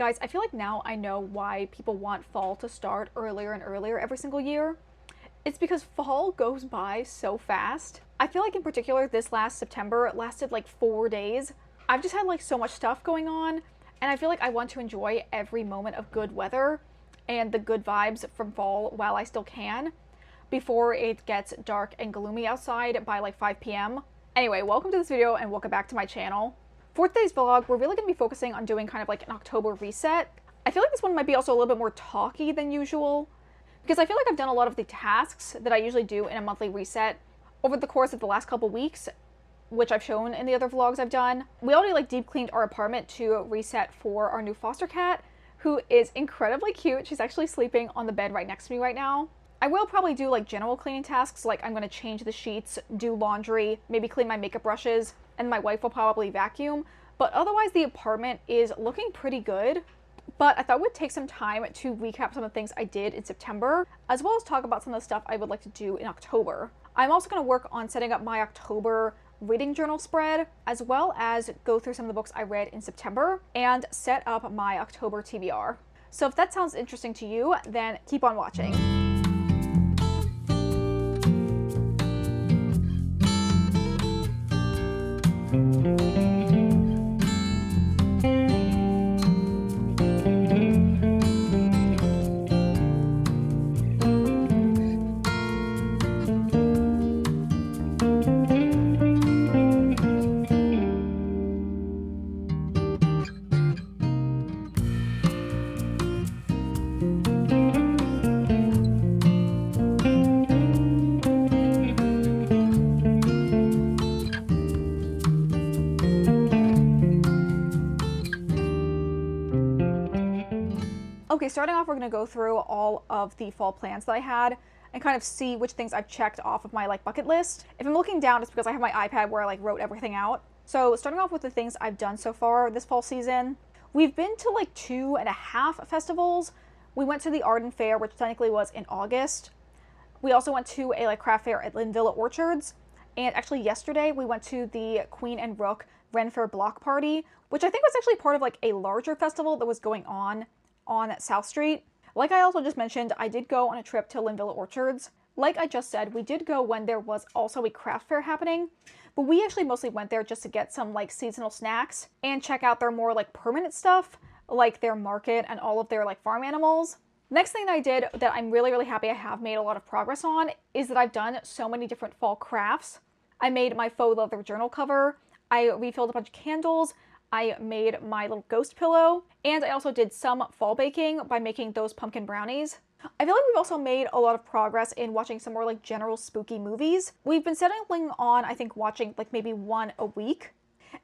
Guys, I feel like now I know why people want fall to start earlier and earlier every single year. It's because fall goes by so fast. I feel like in particular this last September lasted like 4 days. I've just had like so much stuff going on, and I feel like I want to enjoy every moment of good weather and the good vibes from fall while I still can before it gets dark and gloomy outside by like 5 p.m. Anyway, welcome to this video and welcome back to my channel. For today's vlog, we're really going to be focusing on doing kind of like an October reset. I feel like this one might be also a little bit more talky than usual, because I feel like I've done a lot of the tasks that I usually do in a monthly reset over the course of the last couple weeks, which I've shown in the other vlogs I've done. We already like deep cleaned our apartment to reset for our new foster cat, who is incredibly cute. She's actually sleeping on the bed right next to me right now. I will probably do like general cleaning tasks, like I'm going to change the sheets, do laundry, maybe clean my makeup brushes, and my wife will probably vacuum. But otherwise the apartment is looking pretty good. But I thought it would take some time to recap some of the things I did in September, as well as talk about some of the stuff I would like to do in October. I'm also going to work on setting up my October reading journal spread, as well as go through some of the books I read in September and set up my October TBR. So if that sounds interesting to you, then keep on watching. Okay, starting off, we're going to go through all of the fall plans that I had and kind of see which things I've checked off of my like bucket list. If I'm looking down, it's because I have my iPad where I like wrote everything out. So starting off with the things I've done so far this fall season, we've been to like 2.5 festivals. We went to the Arden Fair, which technically was in August. We also went to a like craft fair at Linvilla Orchards. And actually yesterday we went to the Queen and Rook Ren Fair Block Party, which I think was actually part of like a larger festival that was going on South Street. Like I also just mentioned, I did go on a trip to Linvilla Orchards. Like I just said, we did go when there was also a craft fair happening, but we actually mostly went there just to get some like seasonal snacks and check out their more like permanent stuff, like their market and all of their like farm animals. Next thing that I did that I'm really happy I have made a lot of progress on is that I've done so many different fall crafts. I made my faux leather journal cover, I refilled a bunch of candles, I made my little ghost pillow, and I also did some fall baking by making those pumpkin brownies. I feel like we've also made a lot of progress in watching some more like general spooky movies. We've been settling on, I think, watching like maybe one a week,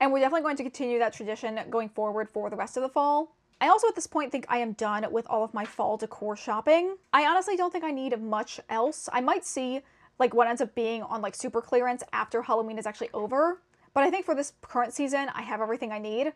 and we're definitely going to continue that tradition going forward for the rest of the fall. I also at this point think I am done with all of my fall decor shopping. I honestly don't think I need much else. I might see like what ends up being on like super clearance after Halloween is actually over. But I think for this current season, I have everything I need.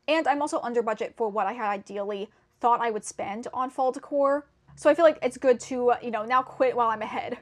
And I'm also under budget for what I had ideally thought I would spend on fall decor. So I feel like it's good to, now quit while I'm ahead.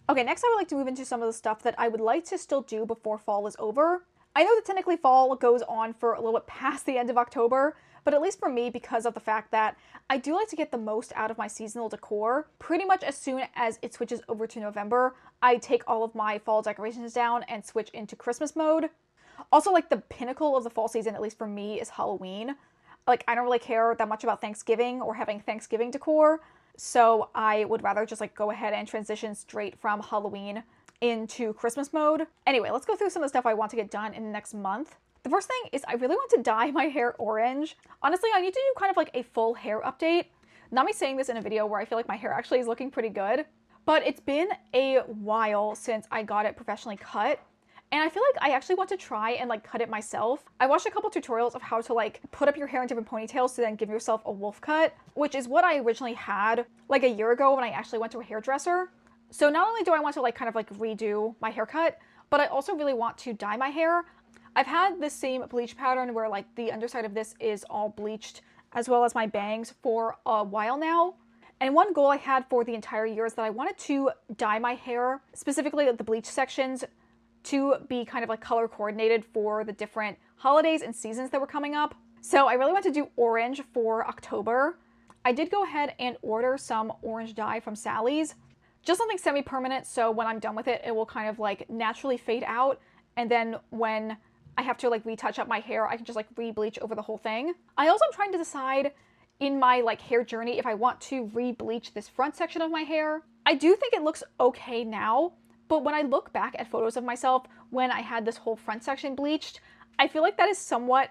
Okay, next I would like to move into some of the stuff that I would like to still do before fall is over. I know that technically fall goes on for a little bit past the end of October, but at least for me, because of the fact that I do like to get the most out of my seasonal decor, pretty much as soon as it switches over to November, I take all of my fall decorations down and switch into Christmas mode. Also, like, the pinnacle of the fall season, at least for me, is Halloween. Like, I don't really care that much about Thanksgiving or having Thanksgiving decor, so I would rather just, like, go ahead and transition straight from Halloween into Christmas mode. Anyway, let's go through some of the stuff I want to get done in the next month. The first thing is I really want to dye my hair orange. Honestly, I need to do kind of like a full hair update. Not me saying this in a video where I feel like my hair actually is looking pretty good, but it's been a while since I got it professionally cut. And I feel like I actually want to try and like cut it myself. I watched a couple tutorials of how to like put up your hair in different ponytails to then give yourself a wolf cut, which is what I originally had like a year ago when I actually went to a hairdresser. So not only do I want to like kind of like redo my haircut, but I also really want to dye my hair. I've had this same bleach pattern where like the underside of this is all bleached as well as my bangs for a while now. And one goal I had for the entire year is that I wanted to dye my hair, specifically the bleach sections, to be kind of like color coordinated for the different holidays and seasons that were coming up. So I really want to do orange for October. I did go ahead and order some orange dye from Sally's. Just something semi-permanent, so when I'm done with it, it will kind of like naturally fade out. And then when I have to like retouch up my hair, I can just like re-bleach over the whole thing. I also am trying to decide in my like hair journey if I want to re-bleach this front section of my hair. I do think it looks okay now, but when I look back at photos of myself when I had this whole front section bleached, I feel like that is somewhat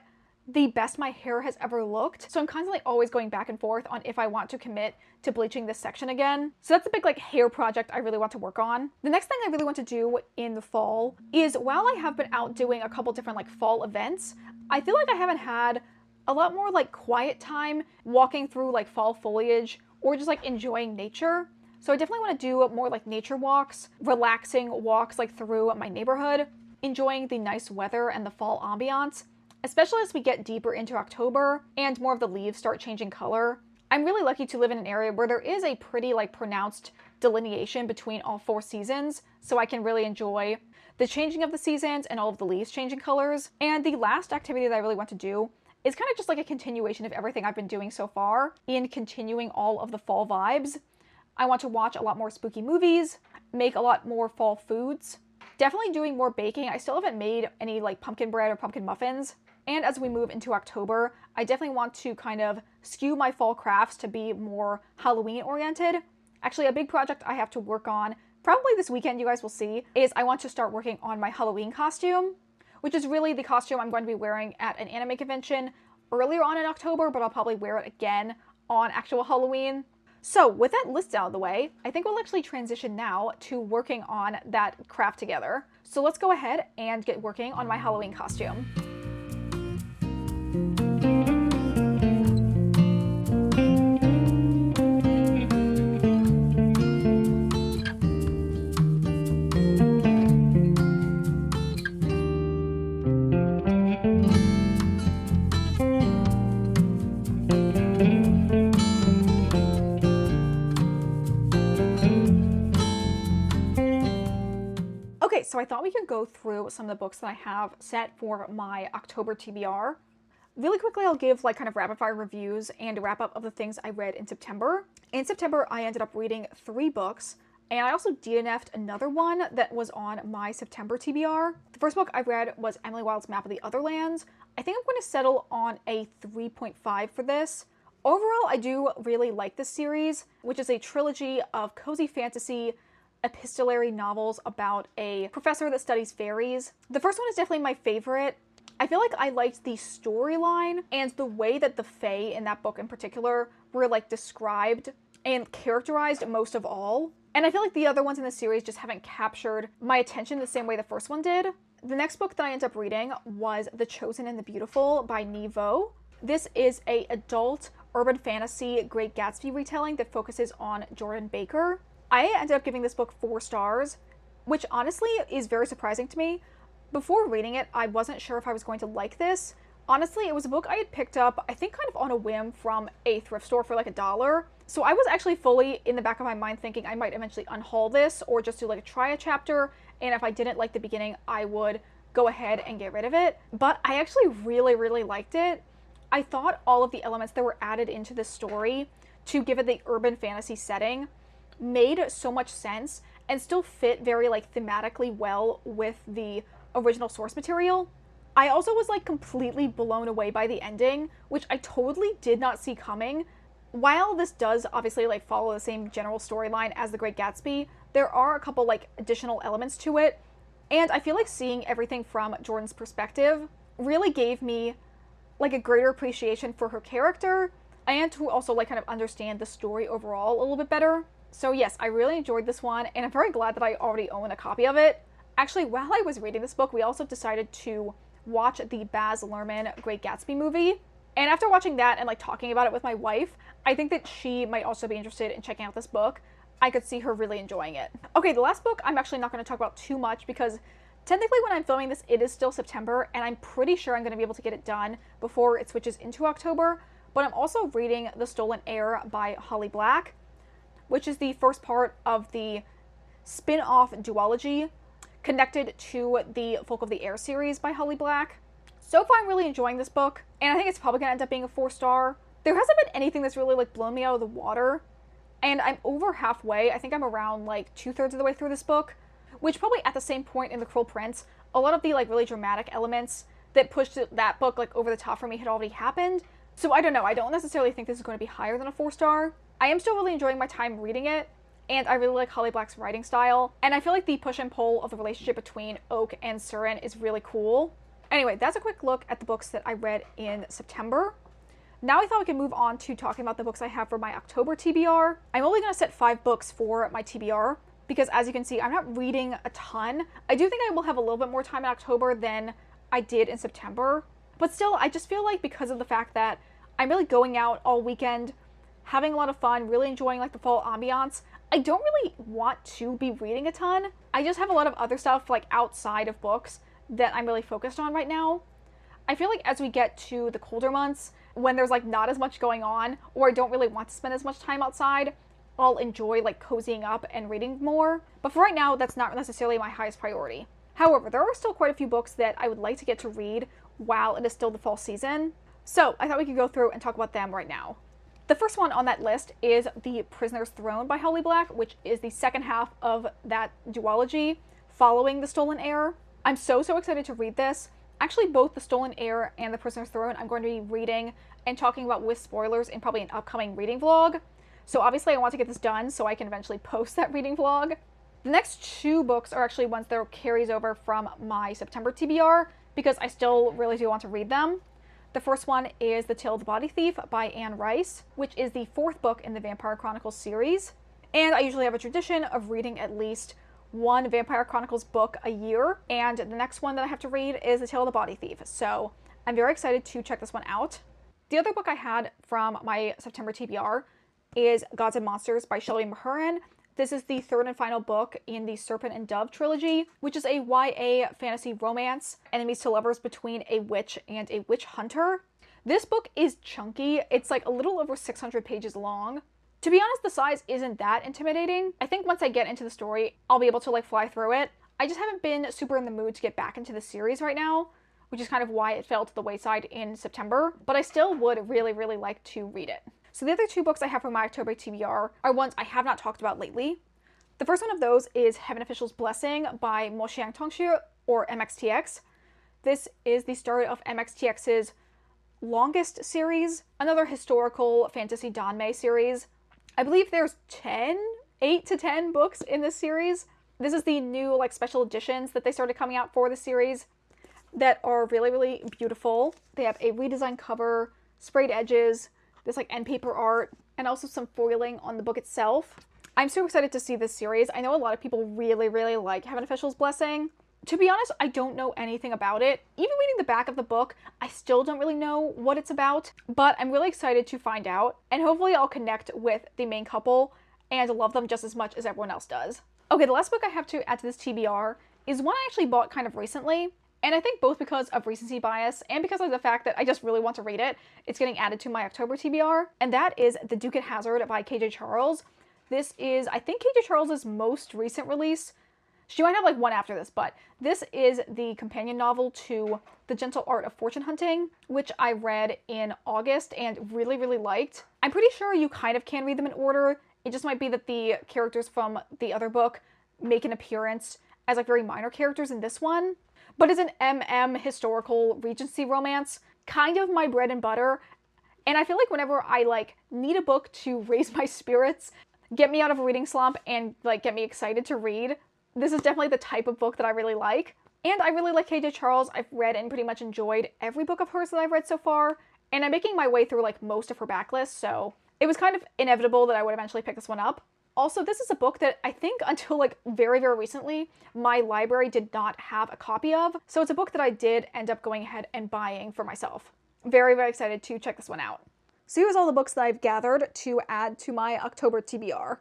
the best my hair has ever looked. So I'm constantly always going back and forth on if I want to commit to bleaching this section again. So that's a big like hair project I really want to work on. The next thing I really want to do in the fall is, while I have been out doing a couple different like fall events, I feel like I haven't had a lot more like quiet time walking through like fall foliage or just like enjoying nature. So I definitely want to do more like nature walks, relaxing walks like through my neighborhood, enjoying the nice weather and the fall ambiance, especially as we get deeper into October and more of the leaves start changing color. I'm really lucky to live in an area where there is a pretty like pronounced delineation between all 4 seasons, so I can really enjoy the changing of the seasons and all of the leaves changing colors. And the last activity that I really want to do is kind of just like a continuation of everything I've been doing so far in continuing all of the fall vibes. I want to watch a lot more spooky movies, make a lot more fall foods, definitely doing more baking. I still haven't made any like pumpkin bread or pumpkin muffins. And as we move into October, I definitely want to kind of skew my fall crafts to be more Halloween oriented. Actually, a big project I have to work on, probably this weekend, you guys will see, is I want to start working on my Halloween costume, which is really the costume I'm going to be wearing at an anime convention earlier on in October, but I'll probably wear it again on actual Halloween. So with that list out of the way, I think we'll actually transition now to working on that craft together. So let's go ahead and get working on my Halloween costume. Okay, so I thought we could go through some of the books that I have set for my October TBR. Really quickly, I'll give like kind of rapid fire reviews and a wrap up of the things I read in September. In September, I ended up reading 3 books, and I also DNF'd another one that was on my September TBR. The first book I read was Emily Wilde's Map of the Other Lands. I think I'm going to settle on a 3.5 for this. Overall, I do really like this series, which is a trilogy of cozy fantasy epistolary novels about a professor that studies fairies. The first one is definitely my favorite. I feel like I liked the storyline and the way that the fae in that book in particular were like described and characterized most of all. And I feel like the other ones in the series just haven't captured my attention the same way the first one did. The next book that I ended up reading was The Chosen and the Beautiful by Nevo. This is a adult urban fantasy Great Gatsby retelling that focuses on Jordan Baker. I ended up giving this book 4 stars, which honestly is very surprising to me. Before reading it, I wasn't sure if I was going to like this. Honestly, it was a book I had picked up, I think kind of on a whim from a thrift store for like $1. So I was actually fully in the back of my mind thinking I might eventually unhaul this or just do like try a chapter. And if I didn't like the beginning, I would go ahead and get rid of it. But I actually really, really liked it. I thought all of the elements that were added into the story to give it the urban fantasy setting made so much sense and still fit very like thematically well with the original source material. I also was like completely blown away by the ending, which I totally did not see coming. While this does obviously like follow the same general storyline as The Great Gatsby, there are a couple like additional elements to it, and I feel like seeing everything from Jordan's perspective really gave me like a greater appreciation for her character and to also like kind of understand the story overall a little bit better. So yes, I really enjoyed this one, and I'm very glad that I already own a copy of it. Actually, while I was reading this book, we also decided to watch the Baz Luhrmann Great Gatsby movie. And after watching that and like talking about it with my wife, I think that she might also be interested in checking out this book. I could see her really enjoying it. Okay, the last book I'm actually not going to talk about too much because technically when I'm filming this, it is still September, and I'm pretty sure I'm going to be able to get it done before it switches into October. But I'm also reading The Stolen Heir by Holly Black, which is the first part of the spin-off duology connected to the Folk of the Air series by Holly Black. So far, I'm really enjoying this book, and I think it's probably going to end up being a 4-star. There hasn't been anything that's really like blown me out of the water, and I'm over halfway. I think I'm around like 2/3 of the way through this book, which probably at the same point in The Cruel Prince, a lot of the like really dramatic elements that pushed that book like over the top for me had already happened. So I don't know. I don't necessarily think this is going to be higher than a 4-star. I am still really enjoying my time reading it, and I really like Holly Black's writing style, and I feel like the push and pull of the relationship between Oak and Surin is really cool. Anyway, that's a quick look at the books that I read in September. Now I thought we could move on to talking about the books I have for my October TBR. I'm only going to set 5 books for my TBR because, as you can see, I'm not reading a ton. I do think I will have a little bit more time in October than I did in September. But still, I just feel like because of the fact that I'm really going out all weekend, having a lot of fun, really enjoying like the fall ambiance, I don't really want to be reading a ton. I just have a lot of other stuff like outside of books that I'm really focused on right now. I feel like as we get to the colder months, when there's like not as much going on, or I don't really want to spend as much time outside, I'll enjoy like cozying up and reading more. But for right now, that's not necessarily my highest priority. However, there are still quite a few books that I would like to get to read while it is still the fall season. So I thought we could go through and talk about them right now. The first one on that list is The Prisoner's Throne by Holly Black, which is the second half of that duology following The Stolen Heir. I'm so excited to read this. Actually, both The Stolen Heir and The Prisoner's Throne I'm going to be reading and talking about with spoilers in probably an upcoming reading vlog. So obviously I want to get this done so I can eventually post that reading vlog. The next 2 books are actually ones that are carries over from my September TBR because I still really do want to read them. The first one is The Tale of the Body Thief by Anne Rice, which is the 4th book in the Vampire Chronicles series. And I usually have a tradition of reading at least one Vampire Chronicles book a year, and the next one that I have to read is The Tale of the Body Thief, so I'm very excited to check this one out. The other book I had from my September TBR is Gods and Monsters by Shelby Mahurin. This is the 3rd and final book in the Serpent and Dove trilogy, which is a YA fantasy romance, enemies to lovers between a witch and a witch hunter. This book is chunky. It's like a little over 600 pages long. To be honest, the size isn't that intimidating. I think once I get into the story, I'll be able to like fly through it. I just haven't been super in the mood to get back into the series right now, which is kind of why it fell to the wayside in September, but I still would really like to read it. So the other 2 books I have for my October TBR are ones I have not talked about lately. The first one of those is Heaven Official's Blessing by Mo Xiang Tongxue, or MXTX. This is the start of MXTX's longest series, another historical fantasy Danmei series. I believe there's 8 to 10 books in this series. This is the new like special editions that they started coming out for the series that are really beautiful. They have a redesigned cover, sprayed edges, this like end paper art, and also some foiling on the book itself. I'm so excited to see this series. I know a lot of people really like Heaven Official's Blessing. To be honest, I don't know anything about it. Even reading the back of the book, I still don't really know what it's about, but I'm really excited to find out, and hopefully I'll connect with the main couple and love them just as much as everyone else does. Okay, the last book I have to add to this TBR is one I actually bought kind of recently, and I think both because of recency bias and because of the fact that I just really want to read it, it's getting added to my October TBR, and that is The Duke at Hazard by KJ Charles. This is, I think, KJ Charles's most recent release. She might have like one after this, but this is the companion novel to The Gentle Art of Fortune Hunting, which I read in August and really liked. I'm pretty sure you kind of can read them in order. It just might be that the characters from the other book make an appearance as like very minor characters in this one. But it's an historical Regency romance, kind of my bread and butter. And I feel like whenever I like need a book to raise my spirits, get me out of a reading slump, and like get me excited to read, this is definitely the type of book that I really like. And I really like KJ Charles. I've read and pretty much enjoyed every book of hers that I've read so far, and I'm making my way through like most of her backlist, so it was kind of inevitable that I would eventually pick this one up. Also, this is a book that I think until like very recently, my library did not have a copy of, so it's a book that I did end up going ahead and buying for myself. Very excited to check this one out. So here's all the books that I've gathered to add to my October TBR.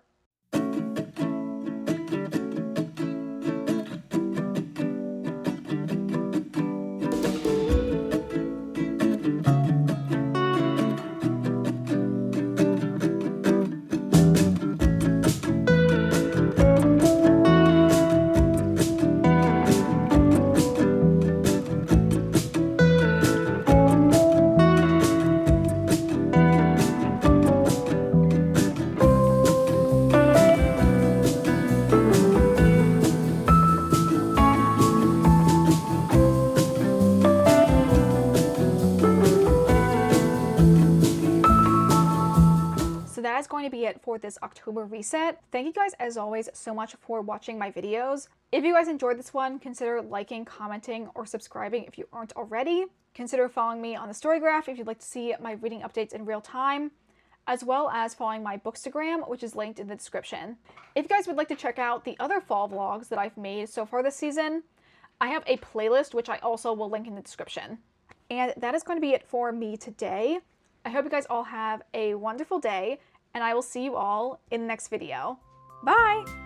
that is going to be it for this October reset. Thank you guys, as always, so much for watching my videos. If you guys enjoyed this one, consider liking, commenting, or subscribing if you aren't already. Consider following me on the Storygraph if you'd like to see my reading updates in real time, as well as following my Bookstagram, which is linked in the description. If you guys would like to check out the other fall vlogs that I've made so far this season, I have a playlist which I also will link in the description. And that is going to be it for me today. I hope you guys all have a wonderful day, and I will see you all in the next video. Bye!